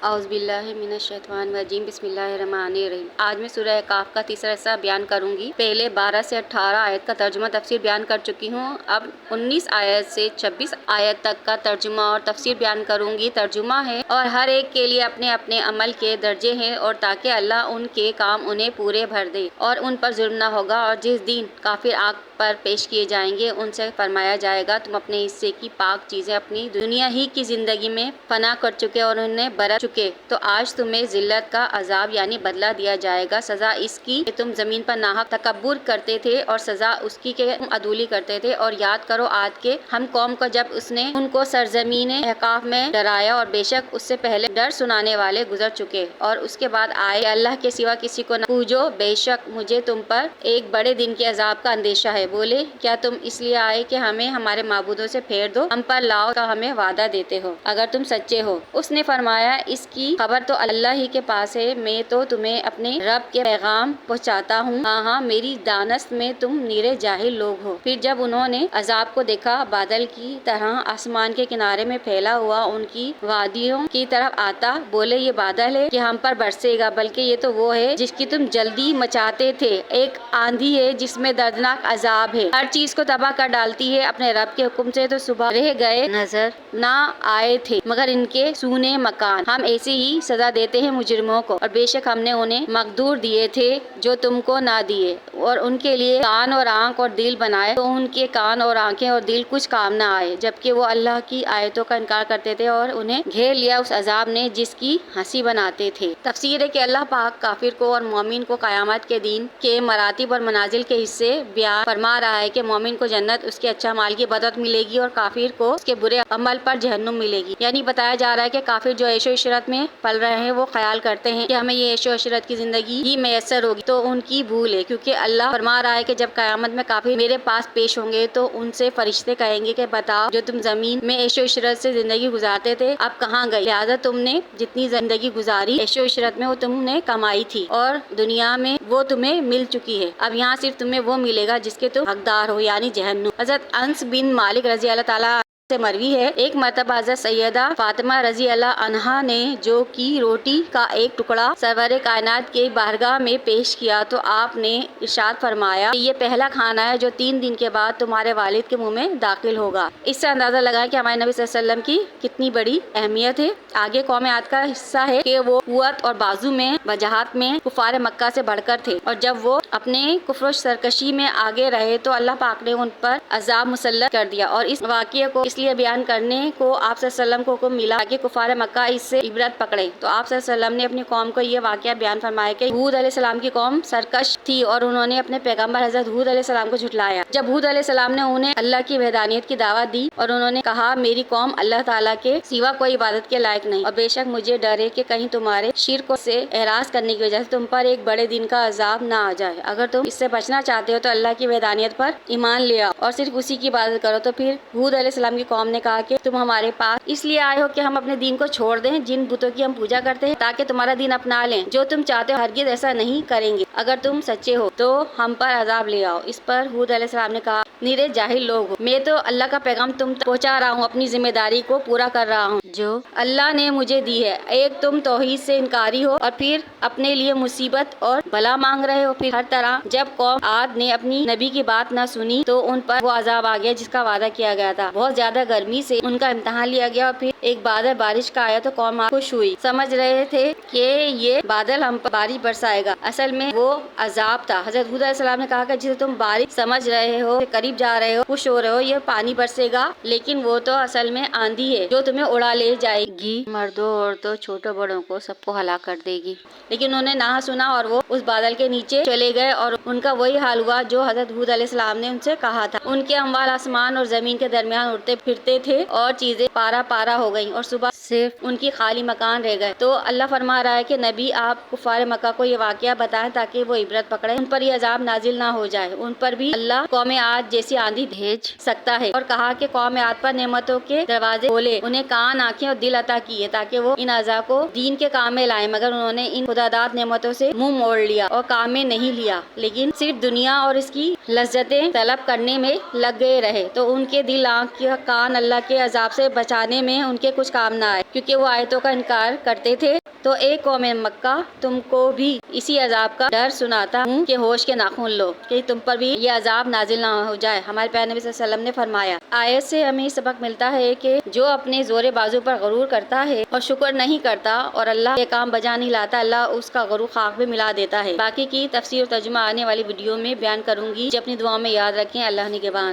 اعوذ باللہ من الشیطان الرجیم، بسم اللہ الرحمن الرحیم۔ آج میں سورہ کاف کا تیسرا حصہ بیان کروں گی۔ پہلے 12 سے 18 آیت کا ترجمہ تفسیر بیان کر چکی ہوں۔ اب 19 آیت سے 26 آیت تک کا ترجمہ اور تفسیر بیان کروں گی۔ ترجمہ ہے، اور ہر ایک کے لیے اپنے اپنے عمل کے درجے ہیں، اور تاکہ اللہ ان کے کام انہیں پورے بھر دے اور ان پر ظلم نہ ہوگا۔ اور جس دن کافر آگ پر پیش کیے جائیں گے، ان سے فرمایا جائے گا، تم اپنے حصے کی پاک چیزیں اپنی دنیا ہی کی زندگی میں فنا کر چکے اور انہیں برت چکے، تو آج تمہیں ذلت کا عذاب یعنی بدلہ دیا جائے گا۔ سزا اس کی کہ تم زمین پر ناحق تکبر کرتے تھے، اور سزا اس کی کہ تم عدولی کرتے تھے۔ اور یاد کرو عاد کے ہم قوم کو جب اس نے ان کو سرزمین احقاف میں ڈرایا، اور بے شک اس سے پہلے ڈر سنانے والے گزر چکے، اور اس کے بعد آئے کہ اللہ کے سوا کسی کو نہ پوجو، بے شک مجھے تم پر ایک بڑے دن کے عذاب کا اندیشہ ہے۔ بولے، کیا تم اس لیے آئے کہ ہمیں ہمارے معبودوں سے پھیر دو، ہم پر لاؤ کا ہمیں وعدہ دیتے ہو، اگر تم سچے ہو؟ اس نے فرمایا، اس کی خبر تو اللہ ہی کے پاس ہے، میں تو تمہیں اپنے رب کے پیغام پہنچاتا ہوں۔ ہاں، میری دانست میں تم نیرے جاہل لوگ ہو۔ پھر جب انہوں نے عذاب کو دیکھا، بادل کی طرح آسمان کے کنارے میں پھیلا ہوا ان کی وادیوں کی طرف آتا، بولے یہ بادل ہے کہ ہم پر برسے گا، بلکہ یہ تو وہ ہے جس کی تم جلدی مچاتے تھے، ایک آندھی ہے جس میں دردناک عذاب ہے، ہر چیز کو تباہ کر ڈالتی ہے اپنے رب کے حکم سے۔ تو صبح رہ گئے، نظر نہ آئے تھے مگر ان کے سونے مکان، ہم ایسے ہی سزا دیتے ہیں مجرموں کو، اور بے شک ہم نے انہیں مقدور دیے تھے جو تم کو نہ دیے، اور ان کے لیے کان اور آنکھ اور دل بنائے، تو ان کے کان اور آنکھیں اور دل کچھ کام نہ آئے، جبکہ وہ اللہ کی آیتوں کا انکار کرتے تھے، اور انہیں گھیر لیا اس عذاب نے جس کی ہنسی بناتے تھے۔ تفسیر ہے کہ اللہ پاک کافر کو اور مومن کو قیامت کے دن کے مراتب اور منازل کے حصے بیان فرما رہا ہے کہ مومن کو جنت اس کے اچھا مال کی بدولت ملے گی، اور کافر کو اس کے برے عمل پر جہنم ملے گی۔ یعنی بتایا جا رہا ہے کہ کافر جو عیش و عشرت میں پل رہے ہیں، وہ خیال کرتے ہیں کہ ہمیں یہ عیش و عشرت کی زندگی ہی میسر ہوگی، تو ان کی بھول ہے، کیونکہ اللہ فرما رہا ہے کہ جب قیامت میں کافر میرے پاس پیش ہوں گے تو ان سے فرشتے کہیں گے کہ بتاؤ، جو تم زمین میں عیش و عشرت سے زندگی گزارتے تھے اب کہاں گئی؟ لہٰذا تم نے جتنی زندگی گزاری عیش و عشرت میں، وہ تم نے کمائی تھی، اور دنیا میں وہ تمہیں مل چکی ہے، اب یہاں صرف تمہیں وہ ملے گا جس کے تم حقدار ہو، یعنی جہنم۔ حضرت انس بن مالک رضی اللہ تعالیٰ سے مروی ہے، ایک مرتبہ حضرت سیدہ فاطمہ رضی اللہ عنہا نے جو کی روٹی کا ایک ٹکڑا سرور کائنات کے بارگاہ میں پیش کیا، تو آپ نے ارشاد فرمایا کہ یہ پہلا کھانا ہے جو 3 دن کے بعد تمہارے والد کے منہ میں داخل ہوگا۔ اس سے اندازہ لگائیں کہ ہمارے نبی صلی اللہ علیہ وسلم کی کتنی بڑی اہمیت ہے۔ آگے قوم عاد کا حصہ ہے کہ وہ قوت اور بازو میں وجاہت میں کفار مکہ سے بڑھ کر تھے، اور جب وہ اپنے کفر و سرکشی میں آگے رہے تو اللہ پاک نے ان پر عذاب مسلط کر دیا، اور اس واقعے کو اس لیے بیان کرنے کو آپ صلی اللہ علیہ وسلم کو حکم ملا کہ کفار مکہ اس سے عبرت پکڑے۔ تو آپ صلی اللہ علیہ وسلم نے اپنی قوم کو یہ واقعہ بیان فرمایا کہ ہود علیہ السلام کی قوم سرکش تھی، اور انہوں نے اپنے پیغمبر حضرت ہود علیہ السلام کو جھٹلایا۔ جب ہود علیہ السلام نے انہیں اللہ کی وحدانیت کی دعوت دی، اور انہوں نے کہا میری قوم اللہ تعالیٰ کے سوا کوئی عبادت کے لائق نہیں، اور بے شک مجھے ڈر ہے کہ کہیں تمہارے شرک سے اعراض کرنے کی وجہ سے تم پر ایک بڑے دن کا عذاب نہ آ جائے، اگر تم اس سے بچنا چاہتے ہو تو اللہ کی وحدانیت پر ایمان لے آؤ اور صرف اسی کی عبادت کرو۔ تو پھر ہود علیہ السلام کی قوم نے کہا کہ تم ہمارے پاس اس لیے آئے ہو کہ ہم اپنے دین کو چھوڑ دیں جن بتوں کی ہم پوجا کرتے ہیں، تاکہ تمہارا دین اپنا لیں، جو تم چاہتے ہو ہرگز ایسا نہیں کریں گے، اگر تم سچے ہو تو ہم پر عذاب لے آؤ۔ اس پر ہود علیہ السلام نے کہا، نیرے جاہل لوگ ہو، میں تو اللہ کا پیغام تم تک پہنچا رہا ہوں، اپنی ذمہ داری کو پورا کر رہا ہوں جو اللہ نے مجھے دی ہے۔ ایک تم توحید سے انکاری ہو، اور پھر اپنے لیے مصیبت اور بلا مانگ رہے ہو۔ پھر ہر طرح جب قوم عاد نے اپنی نبی کی بات نہ سنی تو ان پر وہ عذاب آ گیا جس کا وعدہ کیا گیا تھا۔ بہت زیادہ گرمی سے ان کا امتحان لیا گیا، اور پھر ایک بادل بارش کا آیا تو قوم عاد خوش ہوئی، سمجھ رہے تھے کہ یہ بادل ہم پر بارش برسائے گا، اصل میں وہ عذاب تھا۔ حضرت ہود علیہ السلام نے کہا کہ جسے تم بارش سمجھ رہے ہو، قریب جا رہے ہو، خوش ہو رہے ہو، یہ پانی برسے گا، لیکن وہ تو اصل میں آندھی ہے جو تمہیں اڑا لے جائے گی، مردوں عورتوں چھوٹوں بڑوں کو سب کو ہلاک کر دے گی۔ لیکن انہوں نے نہ سنا، اور وہ اس بادل کے نیچے چلے گئے، اور ان کا وہی حال ہوا جو حضرت ہود علیہ السلام نے ان سے کہا تھا۔ ان کے اموال آسمان اور زمین کے درمیان اڑتے پھرتے تھے، اور چیزیں پارا پارا ہو گئیں، اور صبح صرف ان کی خالی مکان رہ گئے۔ تو اللہ فرما رہا ہے کہ نبی آپ کفار مکہ کو یہ واقعہ بتائیں تاکہ وہ عبرت پکڑیں، ان پر یہ عذاب نازل نہ ہو جائے۔ ان پر بھی اللہ قوم عاد جیسی آندھی بھیج سکتا ہے، اور کہا کہ قوم عاد پر نعمتوں کے دروازے کھولے، انہیں کان، آنکھیں اور دل عطا کیے تاکہ وہ ان اعضاء کو دین کے کام میں لائیں، مگر انہوں نے ان خداداد نعمتوں سے منہ موڑ لیا اور کام میں نہیں لیا، لیکن صرف دنیا اور اس کی لذتیں طلب کرنے میں لگ گئے رہے، تو ان کے دل، آنکھ، کان اللہ کے عذاب سے بچانے میں ان کے کچھ کام نہ آئے۔ آئے کیونکہ وہ آیتوں کا انکار کرتے تھے۔ تو اے قوم مکہ، تم کو بھی اسی عذاب کا ڈر سناتا ہوں کہ ہوش کے ناخن لو کہ تم پر بھی یہ عذاب نازل نہ ہو جائے۔ ہمارے پیارے نبی صلی اللہ علیہ وسلم نے فرمایا، آیت سے ہمیں سبق ملتا ہے کہ جو اپنے زور بازو پر غرور کرتا ہے اور شکر نہیں کرتا اور اللہ کے کام بجا نہیں لاتا، اللہ اس کا غرور خاک میں ملا دیتا ہے۔ باقی کی تفسیر اور ترجمہ آنے والی ویڈیو میں بیان کروں گی۔ اپنی دعاؤں میں یاد رکھیں۔ اللہ نگہبان۔